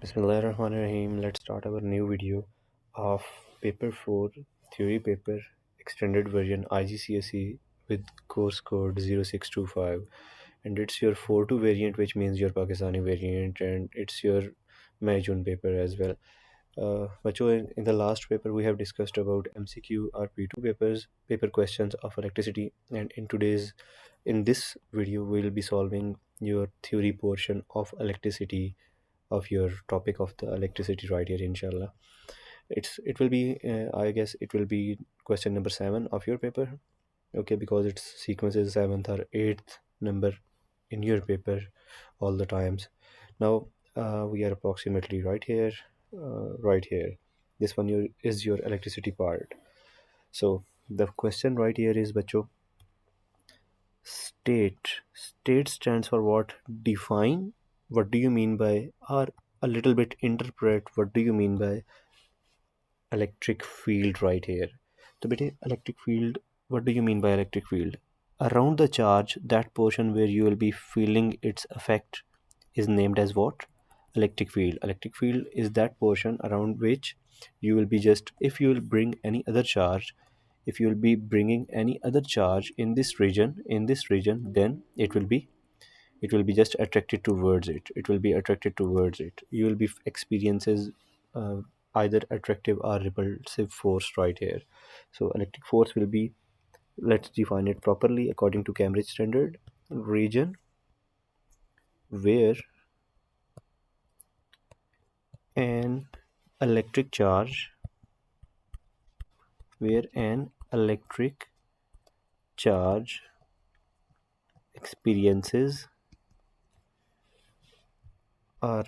Bismillahirrahmanirrahim. Let's start our new video of paper 4 theory paper extended version IGCSE with course code 0625, and it's your 4-2 variant, which means your Pakistani variant, and it's your May June paper as well. Bacho, in the last paper we have discussed about MCQ or P2 paper questions of electricity, and in this video we'll be solving your theory portion of electricity of your topic of the electricity right here, inshallah. It will be I guess it will be question number 7 of your paper, okay, because its sequence is 7th or 8th number in your paper all the times. Now we are approximately right here. This one is your electricity part. So the question right here is, bacho, state stands for what? Define what do you mean by, or a little bit interpret what do you mean by electric field right here. So beta, electric field, what do you mean by electric field? Around the charge, that portion where you will be feeling its effect is named as what? Electric field. Electric field is that portion around which you will be just, if you will bring any other charge, if you will be bringing any other charge in this region, then it will be just attracted towards it. It will be attracted towards it. You will be experiences uh, either attractive or repulsive force right here. So electric force will be, let's define it properly according to Cambridge standard: region where an electric charge where an electric charge experiences or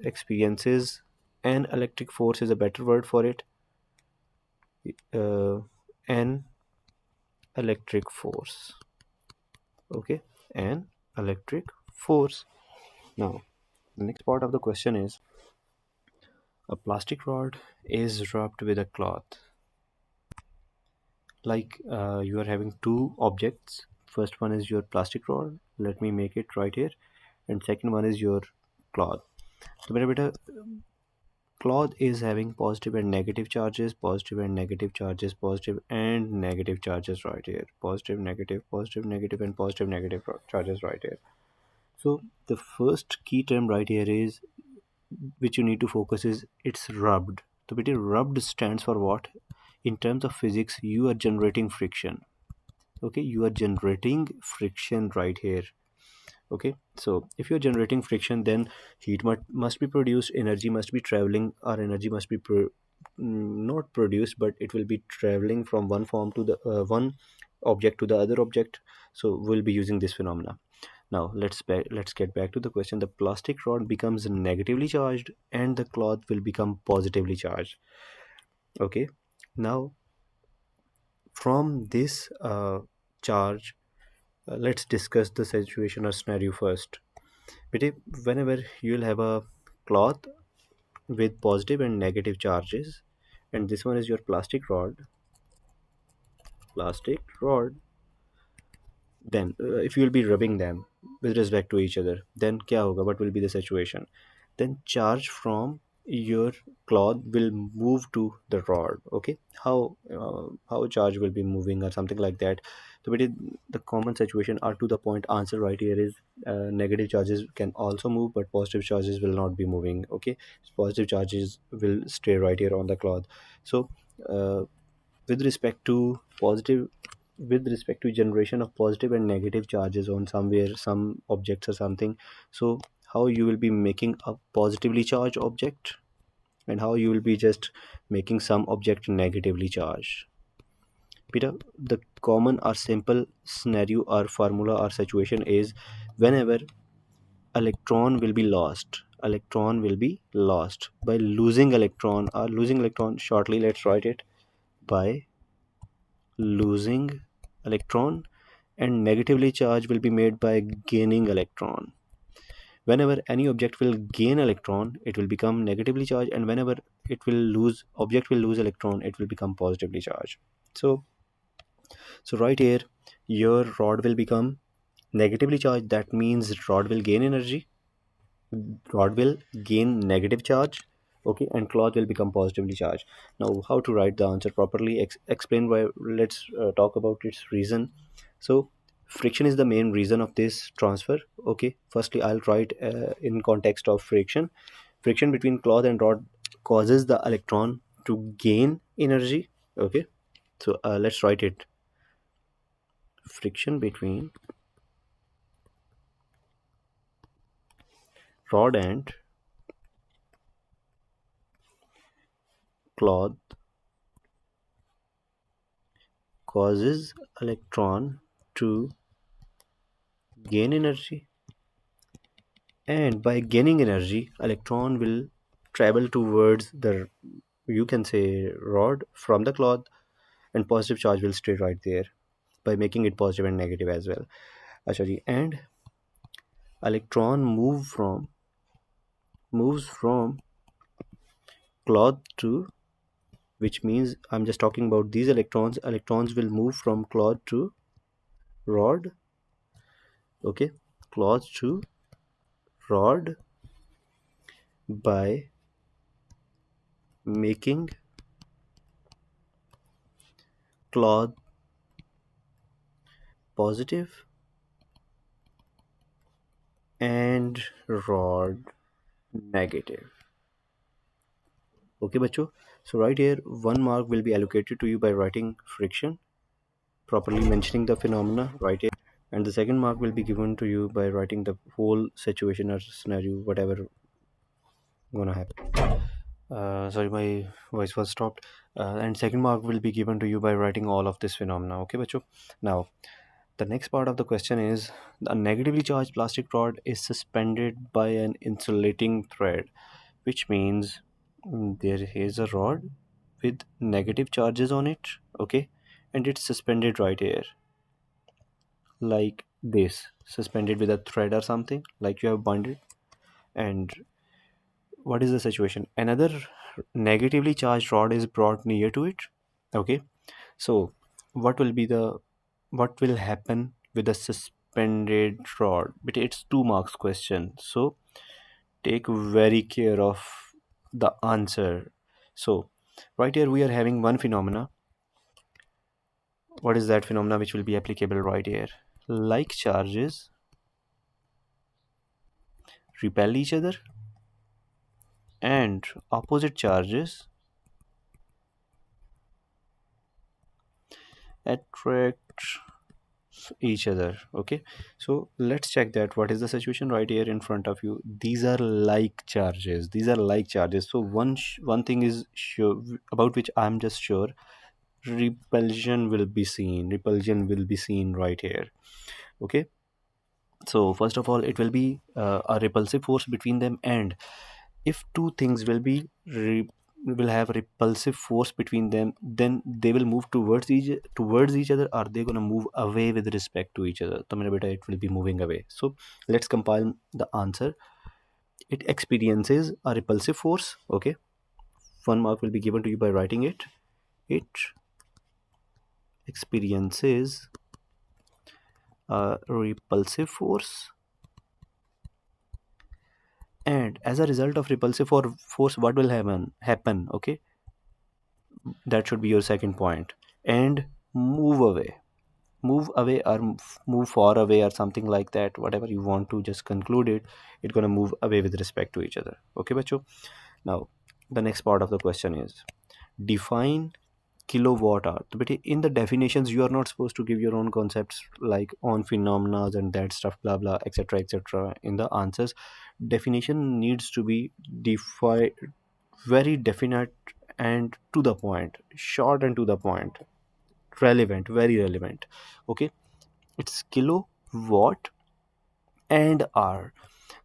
experiences an electric force is a better word for it. An electric force, okay, an electric force. Now the next part of the question is, a plastic rod is rubbed with a cloth. Like you are having two objects. First one is your plastic rod, let me make it right here, and second one is your cloth. So beta, cloth is having positive and negative charges, positive and negative charges, positive and negative charges right here, positive, negative, and positive, negative charges right here. So the first key term right here is, which you need to focus, is it's rubbed. So beta, rubbed stands for what? In terms of physics, you are generating friction. Okay, you are generating friction right here. Okay, so if you're generating friction, then heat must be produced, energy must be traveling, or energy must be not produced, but it will be traveling from one form to the one object to the other object. So we'll be using this phenomena. Now let's get back to the question. The plastic rod becomes negatively charged and the cloth will become positively charged. Okay, now from this charge, let's discuss the situation or scenario first. But whenever you'll have a cloth with positive and negative charges, and this one is your plastic rod, then if you will be rubbing them with respect to each other, then kya hoga? What will be the situation? Then charge from your cloth will move to the rod. Okay, how charge will be moving or something like that. So the common situation or to the point answer right here is, negative charges can also move, but positive charges will not be moving. Okay, positive charges will stay right here on the cloth. So uh, with respect to positive with respect to generation of positive and negative charges on somewhere, some objects or something, so how you will be making a positively charged object and how you will be just making some object negatively charged. Peter, the common or simple scenario or formula or situation is, whenever electron will be lost by losing electron, or losing electron, shortly let's write it by losing electron, and negatively charged will be made by gaining electron. Whenever any object will gain electron, it will become negatively charged, and whenever object will lose electron, it will become positively charged. So right here, your rod will become negatively charged. That means rod will gain energy. rod will gain negative charge, okay, and cloth will become positively charged. Now how to write the answer properly, explain why. Let's talk about its reason. So friction is the main reason of this transfer. Okay, firstly I'll write in context of friction. Friction between cloth and rod causes the electron to gain energy. Okay, so let's write it. Friction between rod and cloth causes electron to gain energy, and by gaining energy electron will travel towards the, you can say, rod from the cloth, and positive charge will stay right there by making it positive and negative as well. Acha ji, and electron moves from cloth to, which means I'm just talking about these electrons will move from cloth to rod. Okay, cloth to rod by making cloth positive and rod negative. Okay bacho, so right here 1 mark will be allocated to you by writing friction, properly mentioning the phenomena right here, and the second mark will be given to you by writing the whole situation or scenario, whatever gonna happen. Sorry, my voice was stopped. And second mark will be given to you by writing all of this phenomena. Okay bacho, now the next part of the question is, a negatively charged plastic rod is suspended by an insulating thread, which means there is a rod with negative charges on it, okay, and it's suspended right here, like this, suspended with a thread or something, like you have bonded. And what is the situation? Another negatively charged rod is brought near to it, okay. So what will be the, what will happen with the suspended rod? But it's 2 marks question, so take very care of the answer. So right here we are having one phenomena. What is that phenomena which will be applicable right here? Like charges repel each other and opposite charges attract each other, okay. So let's check that what is the situation right here in front of you. These are like charges, these are like charges. So one thing is sure, about which I'm just sure, repulsion will be seen right here, okay. So first of all it will be a repulsive force between them, and if two things will have repulsive force between them, then they will move towards each other, or they're going to move away with respect to each other. So मेरा बेटा, it will be moving away. So let's compile the answer. It experiences a repulsive force, okay. 1 mark will be given to you by writing it. It experiences a repulsive force, and as a result of repulsive force, what will happen, okay. That should be your second point. And move away, or move far away or something like that, whatever you want to just conclude it. It's going to move away with respect to each other, okay bacho. Now the next part of the question is, define kilowatt hour. But in the definitions you are not supposed to give your own concepts like on phenomena and that stuff, blah blah, etc etc. In the answers, definition needs to be defined, very definite and to the point, short and to the point, relevant, very relevant, okay. It's kilowatt and hour.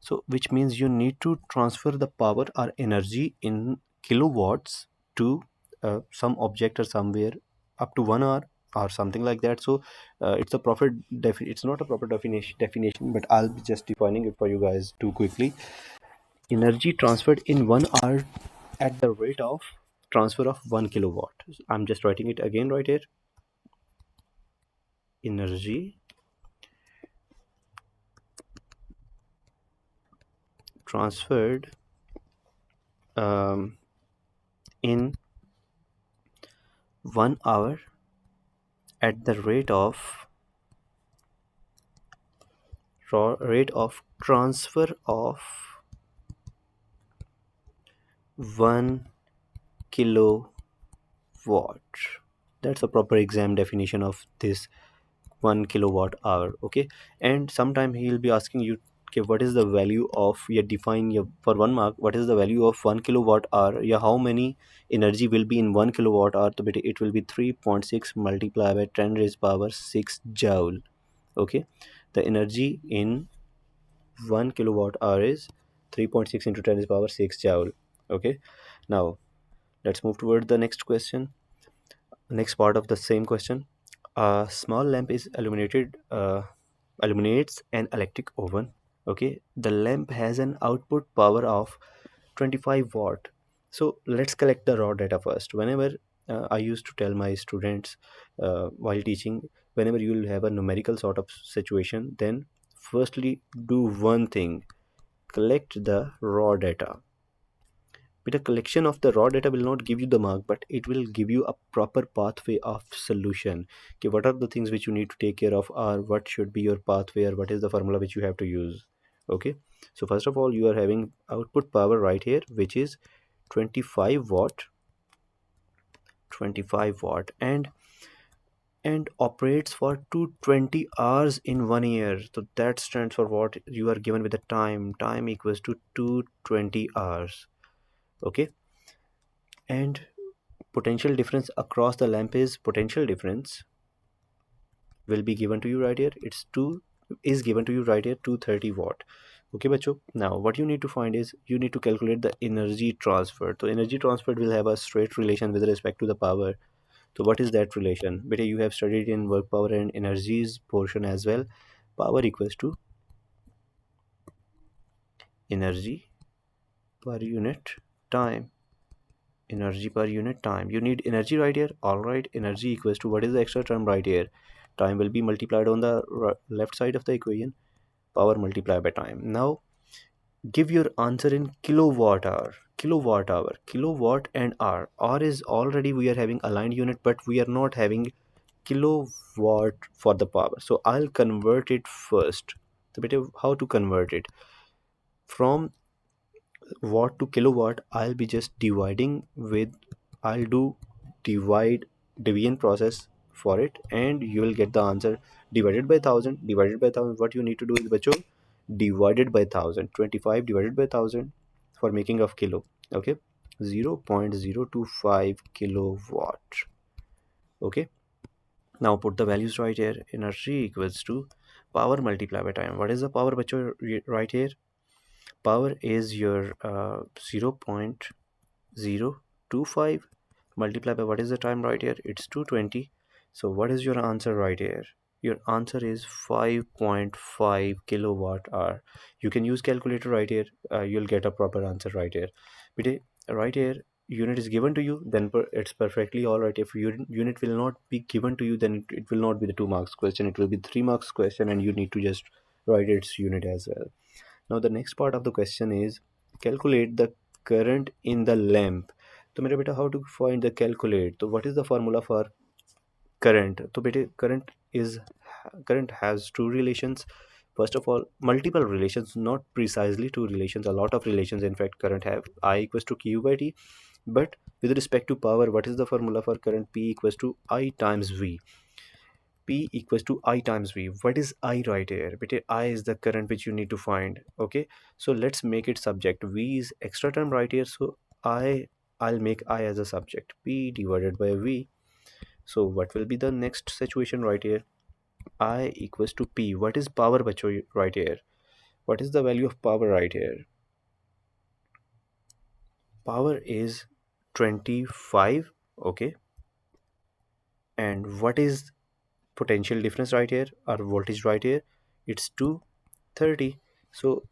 So which means you need to transfer the power or energy in kilowatts to some object or somewhere up to 1 hour or something like that. So it's a proper it's not a proper definition, but I'll be just defining it for you guys too quickly. Energy transferred in 1 hour at the rate of transfer of 1 kilowatt. I'm just writing it again right here. Energy transferred um, in 1 hour at the rate of transfer of 1 kilowatt. That's a proper exam definition of this 1 kilowatt hour. Okay, and sometime he'll be asking you, okay, what is the value of, you define your, for 1 mark, what is the value of 1 kilowatt hour? Yeah, how many energy will be in 1 kilowatt hour? So it will be 3.6 multiplied by 10 raised power 6 joule. Okay, the energy in 1 kilowatt hour is 3.6 into 10 raised power 6 joule. Okay, now let's move toward the next question. Next part of the same question. A small lamp is illuminates an electric oven. Okay, the lamp has an output power of 25 watt. So let's collect the raw data first. Whenever I used to tell my students while teaching, whenever you will have a numerical sort of situation, then firstly do one thing: collect the raw data. But a collection of the raw data will not give you the mark, but it will give you a proper pathway of solution. Okay, what are the things which you need to take care of, or what should be your pathway, or what is the formula which you have to use? Okay, so first of all, you are having output power right here, which is 25 watt, 25 watt, and operates for 220 hours in 1 year. So that stands for what you are given with the time equals to 220 hours. Okay, and potential difference across the lamp is, potential difference will be given to you right here. It's 2 is given to you right here, 230 watt. Okay bacho, now what you need to find is, you need to calculate the energy transfer. So energy transfer will have a straight relation with respect to the power. So what is that relation? Beta, you have studied in work power and energies portion as well. Power equals to energy per unit time. Energy per unit time, you need energy right here. All right, energy equals to, what is the extra term right here? Time will be multiplied on the left side of the equation. Power multiplied by time. Now give your answer in kilowatt hour. Kilowatt hour, kilowatt and hour. Hour is already, we are having aligned unit, but we are not having kilowatt for the power. So I'll convert it first. So better, how to convert it from watt to kilowatt? I'll be just dividing with, I'll do divide division process for it, and you will get the answer. Divided by 1000, divided by 1000, what you need to do is bacho, divided by 1000, 25 divided by 1000 for making of kilo. Okay, 0.025 kilowatt. Okay, now put the values right here. Energy equals to power multiplied by time. What is the power bacho right here? Power is your 0.025 multiplied by, what is the time right here? It's 220. So what is your answer right here? Your answer is 5.5 kilowatt hour. You can use calculator right here. You'll get a proper answer right here. But right here, unit is given to you, then it's perfectly all right. If unit will not be given to you, then it will not be the 2 marks question, it will be 3 marks question, and you need to just write its unit as well. Now the next part of the question is, calculate the current in the lamp. So मेरे बेटा, how to find the calculate? So what is the formula for current? So बेटे, current has two relations. First of all, multiple relations, not precisely two relations, a lot of relations. In fact, current have I equals to Q by T. But with respect to power, what is the formula for current? P equals to I times V. P equals to I times V. What is I right here? Because I is the current which you need to find. Okay, so let's make it subject. V is extra term right here, so I'll make I as a subject. P divided by V. So what will be the next situation right here? I equals to P. What is power bacho right here? What is the value of power right here? Power is 25. Okay, and what is potential difference right here, or voltage right here? It's 230. So